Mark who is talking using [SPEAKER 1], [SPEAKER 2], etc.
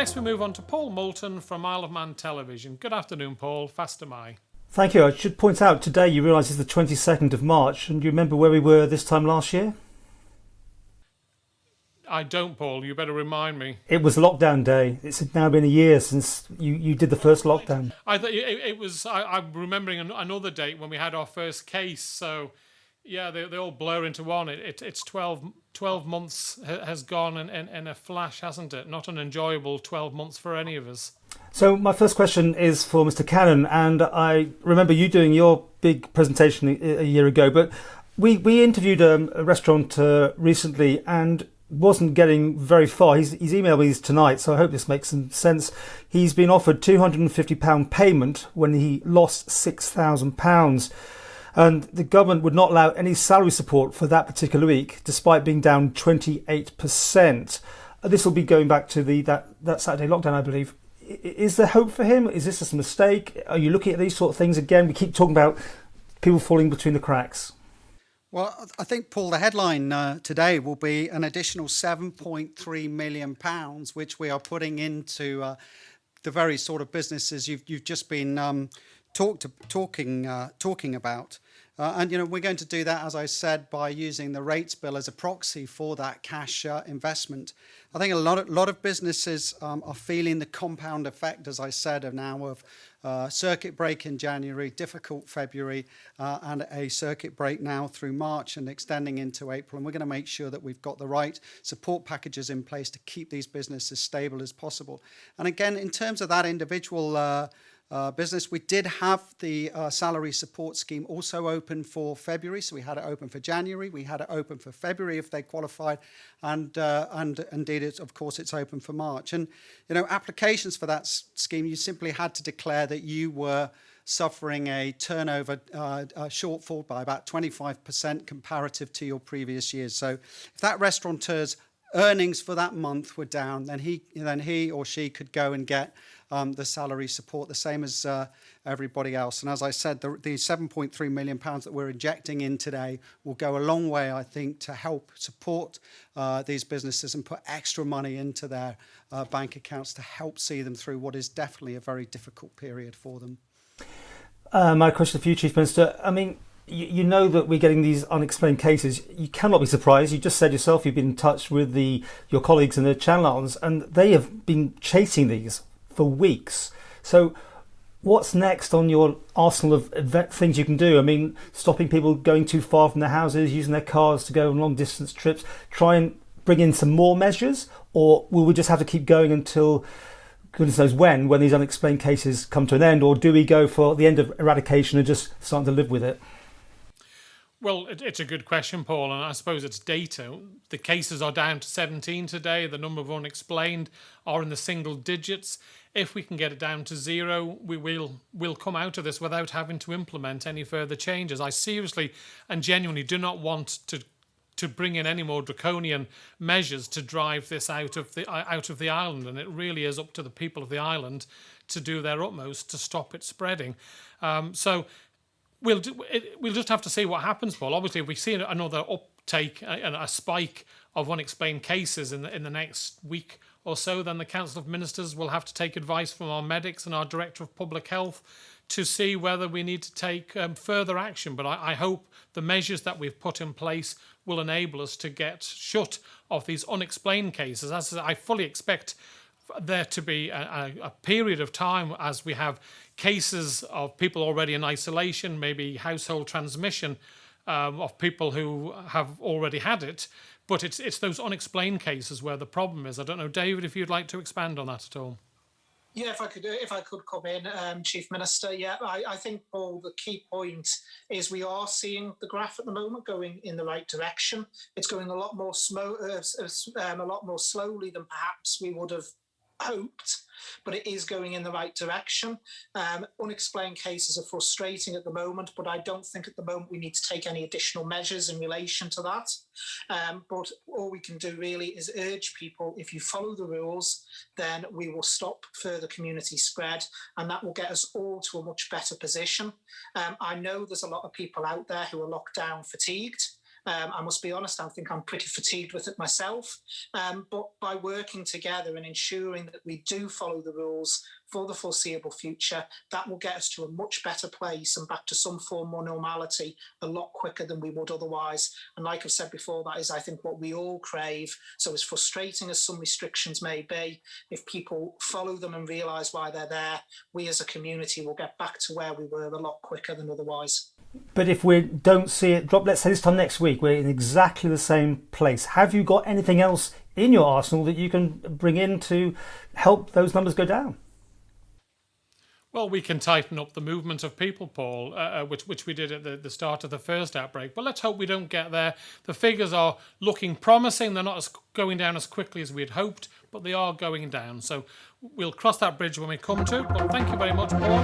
[SPEAKER 1] Next we move on to Paul Moulton from Isle of Man Television. Good afternoon, Paul. Fast am I.
[SPEAKER 2] Thank you. I should point out today you realise it's the 22nd of March, and do you remember where we were this time last year?
[SPEAKER 1] I don't, Paul. You better remind me.
[SPEAKER 2] It was lockdown day. It's now been a year since you did the first lockdown.
[SPEAKER 1] I thought it was. I'm remembering another date when we had our first case. So, yeah, they all blur into one. It's 12 months has gone in a flash, hasn't it? Not an enjoyable 12 months for any of us.
[SPEAKER 2] So my first question is for Mr. Cannon, and I remember you doing your big presentation a year ago, but we interviewed a restaurateur recently and wasn't getting very far. He's emailed me tonight, so I hope this makes some sense. He's been offered £250 payment when he lost £6,000. And the government would not allow any salary support for that particular week, despite being down 28%. This will be going back to that Saturday lockdown, I believe. Is there hope for him? Is this just a mistake? Are you looking at these sort of things again? We keep talking about people falling between the cracks.
[SPEAKER 3] Well, I think, Paul, the headline today will be an additional £7.3 million, which we are putting into the very sort of businesses you've just been talking about. And, we're going to do that, as I said, by using the rates bill as a proxy for that cash investment. I think a lot of businesses are feeling the compound effect, as I said, of circuit break in January, difficult February, and a circuit break now through March and extending into April. And we're going to make sure that we've got the right support packages in place to keep these businesses stable as possible. And again, in terms of that individual business, we did have the salary support scheme also open for February. So we had it open for January, we had it open for February if they qualified, and indeed, of course, it's open for March. And applications for that scheme, you simply had to declare that you were suffering a turnover shortfall by about 25% comparative to your previous years. So if that restaurateur's earnings for that month were down, then he or she could go and get the salary support, the same as everybody else. And as I said, the £7.3 million that we're injecting in today will go a long way, I think, to help support these businesses and put extra money into their bank accounts to help see them through what is definitely a very difficult period for them.
[SPEAKER 2] My question for you, Chief Minister. I mean, you know that we're getting these unexplained cases. You cannot be surprised. You just said yourself you've been in touch with your colleagues in the Channel Islands, and they have been chasing these for weeks. So what's next on your arsenal of things you can do? I mean, stopping people going too far from their houses, using their cars to go on long distance trips, try and bring in some more measures, or will we just have to keep going until goodness knows when these unexplained cases come to an end, or do we go for the end of eradication and just start to live with it?
[SPEAKER 1] Well, it's a good question, Paul, and I suppose it's data. The cases are down to 17 today. The number of unexplained are in the single digits. If we can get it down to zero, we'll come out of this without having to implement any further changes. I seriously and genuinely do not want to bring in any more draconian measures to drive this out of the island, and it really is up to the people of the island to do their utmost to stop it spreading. So we'll just have to see what happens, Paul. Obviously, if we see another uptake and a spike of unexplained cases in the next week or so, then the Council of Ministers will have to take advice from our medics and our Director of Public Health to see whether we need to take further action. But I hope the measures that we've put in place will enable us to get shut of these unexplained cases. As I fully expect there to be a period of time as we have cases of people already in isolation, maybe household transmission of people who have already had it. But it's those unexplained cases where the problem is. I don't know, David, if you'd like to expand on that at all.
[SPEAKER 4] Yeah, if I could come in, Chief Minister. Yeah, I think, Paul, the key point is we are seeing the graph at the moment going in the right direction. It's going a lot more slowly than perhaps we would have hoped, but it is going in the right direction. Unexplained cases are frustrating at the moment, but I don't think at the moment we need to take any additional measures in relation to that. But all we can do really is urge people, if you follow the rules, then we will stop further community spread, and that will get us all to a much better position. I know there's a lot of people out there who are lockdown fatigued. I must be honest, I think I'm pretty fatigued with it myself. But by working together and ensuring that we do follow the rules for the foreseeable future, that will get us to a much better place and back to some form of normality a lot quicker than we would otherwise. And like I've said before, that is, I think, what we all crave. So as frustrating as some restrictions may be, if people follow them and realise why they're there, we as a community will get back to where we were a lot quicker than otherwise.
[SPEAKER 2] But if we don't see it drop, let's say this time next week, we're in exactly the same place. Have you got anything else in your arsenal that you can bring in to help those numbers go down?
[SPEAKER 1] Well, we can tighten up the movement of people, Paul, which we did at the start of the first outbreak. But let's hope we don't get there. The figures are looking promising. They're not going down as quickly as we'd hoped, but they are going down. So we'll cross that bridge when we come to it. But thank you very much, Paul.